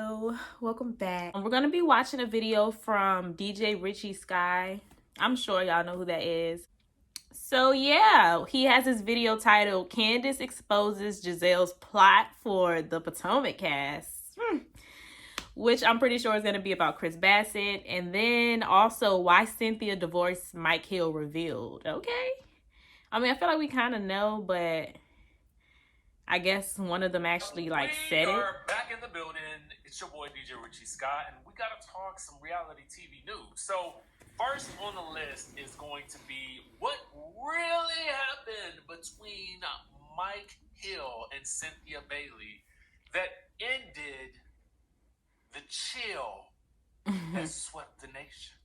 Hello, welcome back. We're gonna be watching a video from DJ Richie Sky. I'm sure y'all know who that is. So yeah, he has this video titled Candiace exposes Gizelle'S plot for the Potomac cast. Which I'm pretty sure is going to be about Chris Bassett. And then also why Cynthia divorced Mike Hill revealed. Okay. I mean, I feel like we kind of know, but I guess one of them actually said it. We are back in the building. It's your boy DJ Richie Scott, and we got to talk some reality TV news. So first on the list is going to be what really happened between Mike Hill and Cynthia Bailey that ended the chill that swept the nation.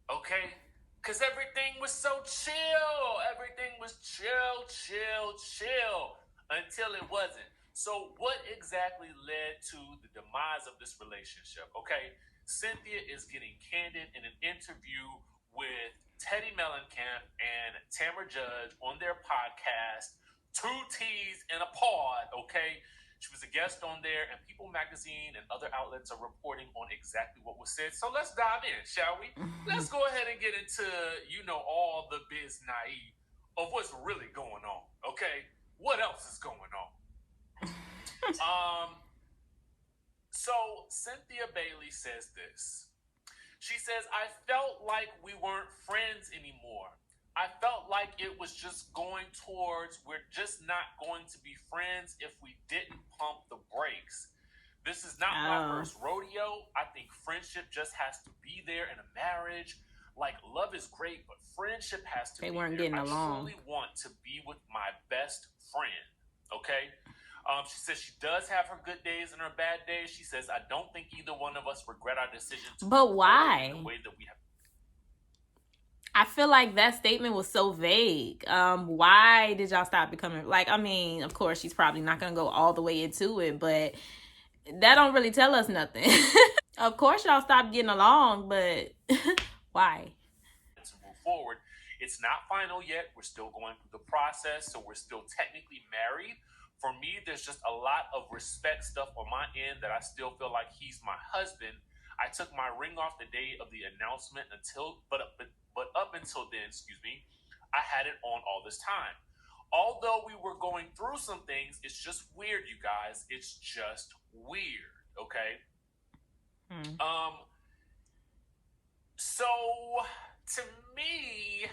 Okay? Because everything was so chill. Everything was chill until it wasn't. So what exactly led to the demise of this relationship? Okay? Cynthia is getting candid in an interview with Teddy Mellencamp and Tamra Judge on their podcast, Two T's in a Pod, okay? She was a guest on there, and People Magazine and other outlets are reporting on exactly what was said. So let's dive in, shall we? Let's go ahead and get into, all the biz naive of what's really going on, okay? What else is going on? So Cynthia Bailey says this. She says, I felt like we weren't friends anymore. I felt like it was just going towards, we're just not going to be friends if we didn't pump the brakes. This is not my first rodeo. I think friendship just has to be there in a marriage. Like, love is great, but friendship has to be there. They weren't getting along. I truly want to be with my best friend, okay? She says she does have her good days and her bad days. She says, I don't think either one of us regret our decision to But why? The way that we have. I feel like that statement was so vague. Why did y'all stop becoming of course she's probably not gonna go all the way into it, but that don't really tell us nothing. Of course y'all stopped getting along, but why? To move forward, it's not final yet. We're still going through the process, so we're still technically married. For me, there's just a lot of respect stuff on my end that I still feel like he's my husband. I took my ring off the day of the announcement but up until then, I had it on all this time. Although we were going through some things, it's just weird, you guys. It's just weird, okay? So to me,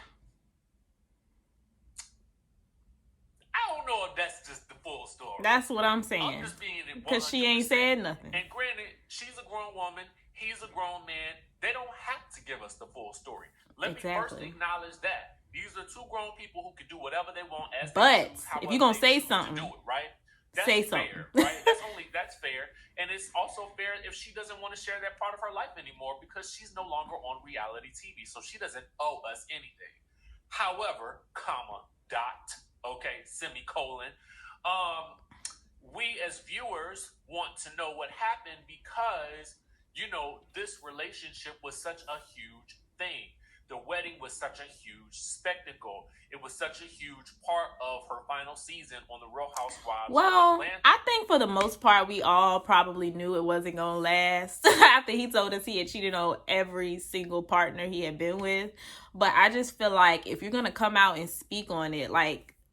I don't know if that's just the full story. That's what I'm saying. I'm just being because she ain't said nothing. And granted, she's a grown woman. He's a grown man. They don't have to give us the full story. Let me first acknowledge that. These are two grown people who can do whatever they want as they choose. But if you're going to say something, do it, right? That's say fair, something. Right? That's fair. And it's also fair if she doesn't want to share that part of her life anymore because she's no longer on reality TV. So she doesn't owe us anything. However, semicolon, we as viewers want to know what happened because this relationship was such a huge thing. The wedding was such a huge spectacle. It was such a huge part of her final season on The Real Housewives. Well, I think for the most part, we all probably knew it wasn't going to last after he told us he had cheated on every single partner he had been with. But I just feel like if you're going to come out and speak on it,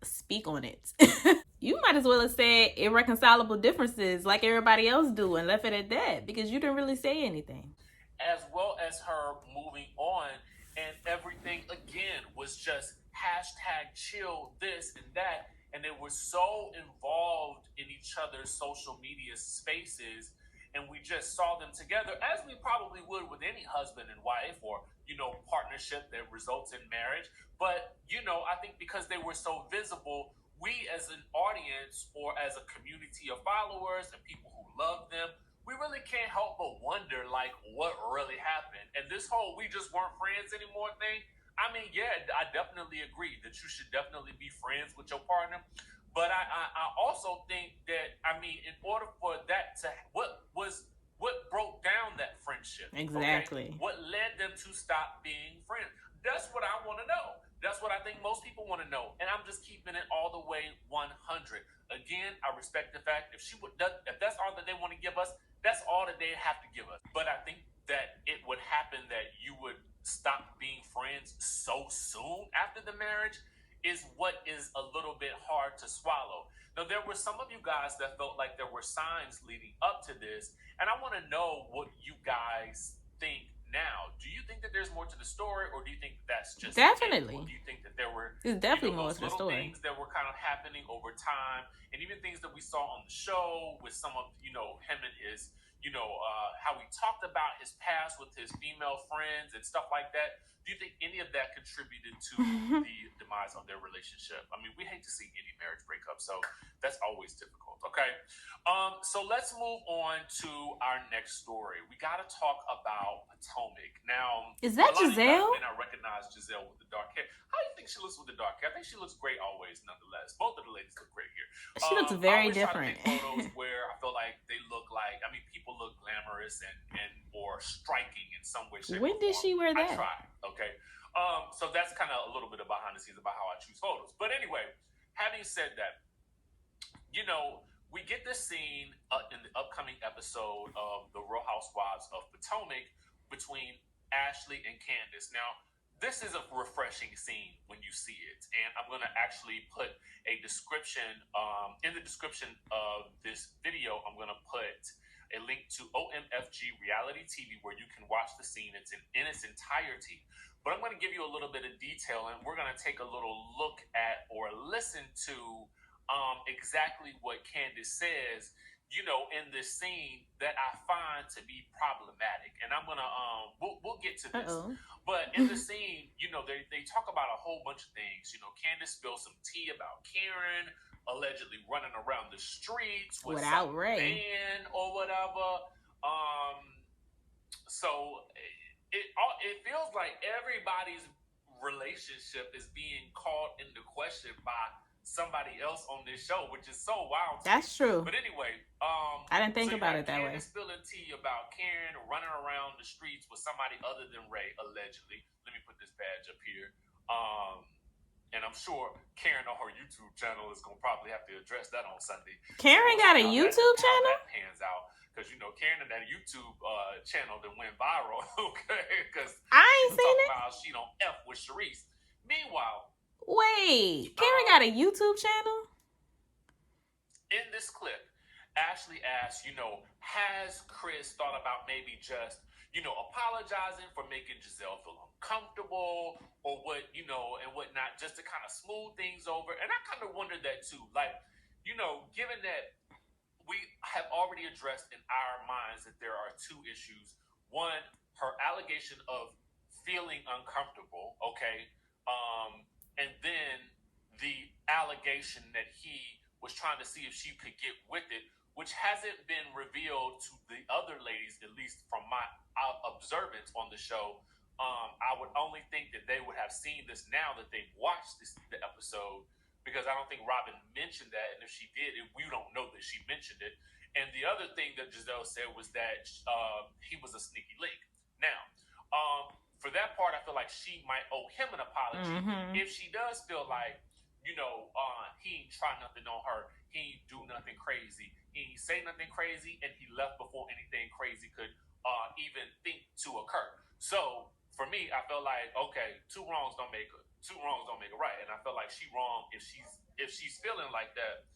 speak on it. You might as well have said irreconcilable differences like everybody else do and left it at that because you didn't really say anything. As well as her moving on and everything, again, was just #chill this and that. And they were so involved in each other's social media spaces. And we just saw them together as we probably would with any husband and wife or, partnership that results in marriage. But, I think because they were so visible, we as an audience or as a community of followers and people who love them, we really can't help but wonder, what really happened. And this whole we just weren't friends anymore thing, I mean, yeah, I definitely agree that you should definitely be friends with your partner. But I also think that, in order for that to, what broke down that friendship? Exactly. Okay? What led them to stop being friends? That's what I want to know. That's what I think most people want to know. And I'm just keeping it all the way 100. Again, I respect the fact if that's all that they want to give us, That's all that they have to give us. But I think that it would happen that you would stop being friends so soon after the marriage is what is a little bit hard to swallow. Now, there were some of you guys that felt like there were signs leading up to this, and I want to know what you guys think now. Do you think that there's more to the story, or do you think that that's just Definitely? Or do you think that there were It's definitely more those to the little story. things that were kind of happening over time, and even things that we saw on the show with some of him and his how he talked about his past with his female friends and stuff like that? Do you think any of that contributed to the demise of their relationship? I mean, we hate to see any marriage breakup, so that's always difficult. Okay, so let's move on to our next story. We got to talk about Potomac. Now, is that a lot Gizelle? Of you guys may not recognize Gizelle with the dark hair. How do you think she looks with the dark hair? I think she looks great always, nonetheless. Both of the ladies look great here. She looks very different. I photos where I feel like they look like, I mean, people look glamorous and or striking in some way, shape, when did she wear that? I tried, okay? So that's kind of a little bit of behind the scenes about how I choose photos. But anyway, having said that, we get this scene in the upcoming episode of The Real Housewives of Potomac between Ashley and Candiace. Now, this is a refreshing scene when you see it, and I'm going to actually put a description in the description of this video. I'm going to put a link to OMFG Reality TV where you can watch the scene. It's in its entirety. But I'm going to give you a little bit of detail, and we're going to take a little look at or listen to exactly what Candiace says, in this scene that I find to be problematic. And I'm gonna we'll get to this. But in the scene, they talk about a whole bunch of things. Candiace spills some tea about Karen allegedly running around the streets without Ray or whatever. So it feels like everybody's relationship is being called into question by somebody else on this show, which is so wild. That's true. But anyway, I didn't think about it that way. Spilling tea about Karen running around the streets with somebody other than Ray, allegedly. Let me put this badge up here. And I'm sure Karen on her YouTube channel is gonna probably have to address that on Sunday. Karen got a YouTube channel? That pans out. Because Karen and that YouTube channel that went viral, okay? Because I ain't seen it. About she don't F with Sharice. Meanwhile, wait, Karen got a YouTube channel? In this clip, Ashley asks, has Chris thought about maybe just, apologizing for making Gizelle feel uncomfortable or what, and whatnot, just to kind of smooth things over? And I kind of wondered that too. Like, given that we have already addressed in our minds that there are two issues. One, her allegation of feeling uncomfortable, okay? And then the allegation that he was trying to see if she could get with it, which hasn't been revealed to the other ladies, at least from my observance on the show. I would only think that they would have seen this now that they've watched the episode, because I don't think Robin mentioned that, and if she did, we don't know that she mentioned it. And the other thing that Gizelle said was that he was a sneaky link. Now, for that part, I feel like she might owe him an apology. If she does feel like, he ain't try nothing on her, he ain't do nothing crazy, he ain't say nothing crazy, and he left before anything crazy could even think to occur. So for me, I feel like, okay, two wrongs don't make a right, and I feel like she's wrong if she's feeling like that.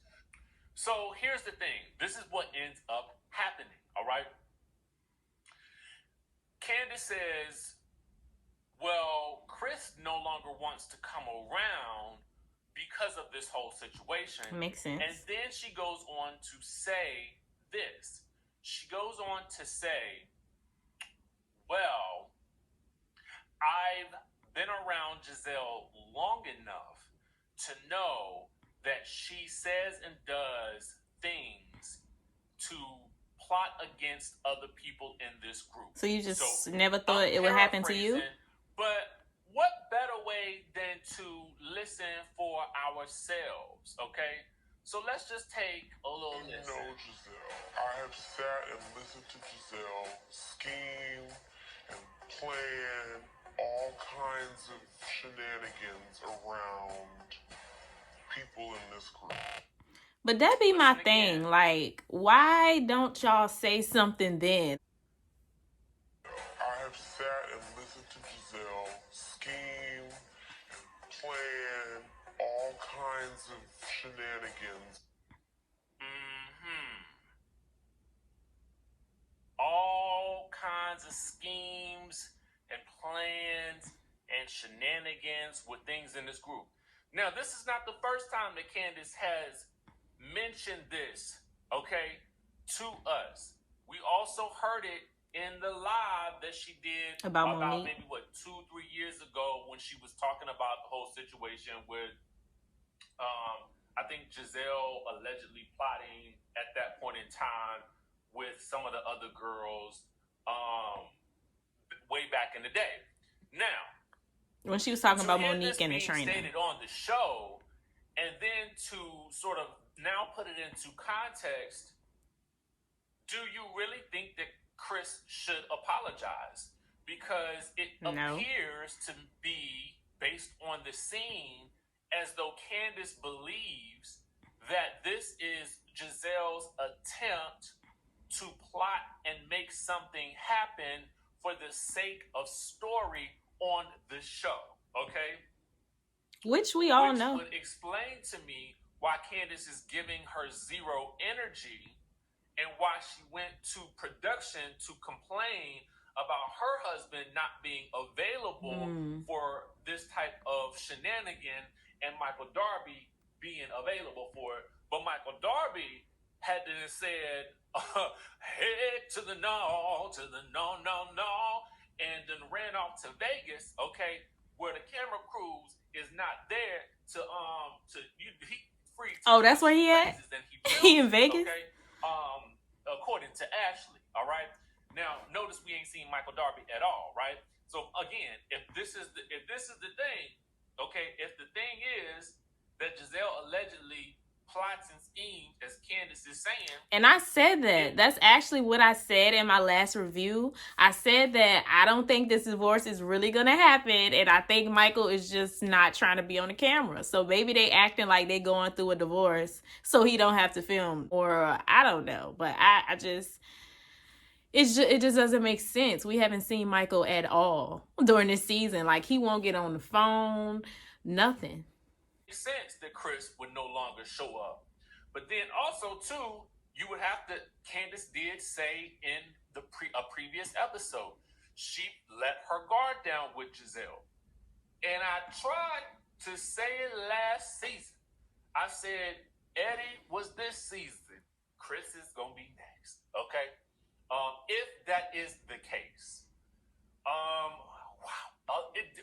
So here's the thing. This is what ends up happening, all right? Candiace says, well, Chris no longer wants to come around because of this whole situation. Makes sense. And then she goes on to say this. She goes on to say, well, I've been around Gizelle long enough to know that she says and does things to plot against other people in this group. So you just never thought it would happen to you? But what better way than to listen for ourselves, okay? So let's just take a little listen. Giselle, I have sat and listened to Giselle scheme and plan all kinds of shenanigans around people in this group. But that be my thing. Like, why don't y'all say something then? I have sat and listened to Giselle scheme and plan all kinds of shenanigans. All kinds of schemes and plans and shenanigans with things in this group. Now, this is not the first time that Candiace has mentioned this, okay, to us. We also heard it in the live that she did About Monique. maybe 2-3 years ago, when she was talking about the whole situation with I think Gizelle allegedly plotting at that point in time with some of the other girls way back in the day. Now, when she was talking about Monique and the being trainer stated on the show, and then to sort of now put it into context, do you really think that Chris should apologize? Because it appears to be, based on the scene, as though Candiace believes that this is Gizelle's attempt to plot and make something happen for the sake of story on the show, okay? Which we all know. Which would explain to me why Candiace is giving her zero energy, and why she went to production to complain about her husband not being available for this type of shenanigan, and Michael Darby being available for it. But Michael Darby had to have said, head to the no, and then ran off to Vegas, okay, where the camera crews is not there to he free. Oh, that's where he at? He in Vegas? Okay. According to Ashley, all right. Now, notice we ain't seen Michael Darby at all, right? So again, if this is the thing, okay, if the thing is that Gizelle allegedly plots and schemes, as Candiace is saying. And I said that. That's actually what I said in my last review. I said that I don't think this divorce is really going to happen. And I think Michael is just not trying to be on the camera. So maybe they acting like they going through a divorce so he don't have to film. Or I don't know. But I just... It just doesn't make sense. We haven't seen Michael at all during this season. Like, he won't get on the phone. Nothing. Sense that Chris would no longer show up. But then also too, you would have to, Candiace did say in a previous episode, she let her guard down with Gizelle. And I tried to say it last season. I said, Eddie was this season, Chris is gonna be next. Okay? If that is the case. Wow.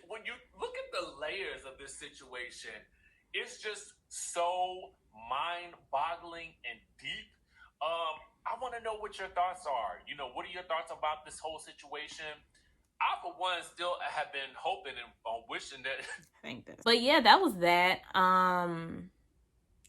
When you look at the layers of this situation, it's just so mind-boggling and deep. I want to know what your thoughts are. You know, what are your thoughts about this whole situation? I, for one, still have been hoping and wishing that. I think that. But yeah, that was that.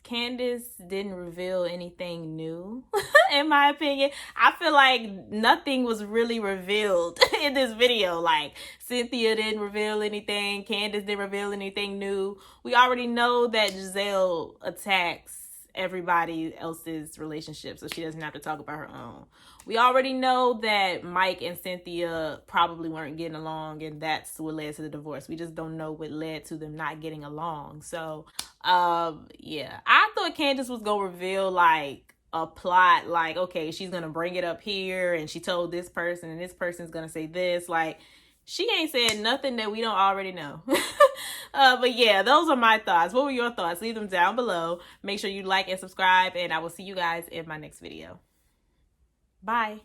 Candiace didn't reveal anything new, in my opinion. I feel like nothing was really revealed in this video. Like, Cynthia didn't reveal anything. Candiace didn't reveal anything new. We already know that Gizelle attacks everybody else's relationship, so she doesn't have to talk about her own. We already know that Mike and Cynthia probably weren't getting along, and that's what led to the divorce. We just don't know what led to them not getting along. So, yeah. I thought Candiace was gonna reveal, like, a plot, like, okay, she's gonna bring it up here, and she told this person, and this person's gonna say this. Like, she ain't said nothing that we don't already know. But yeah, those are my thoughts. What were your thoughts? Leave them down below. Make sure you like and subscribe, and I will see you guys in my next video. Bye.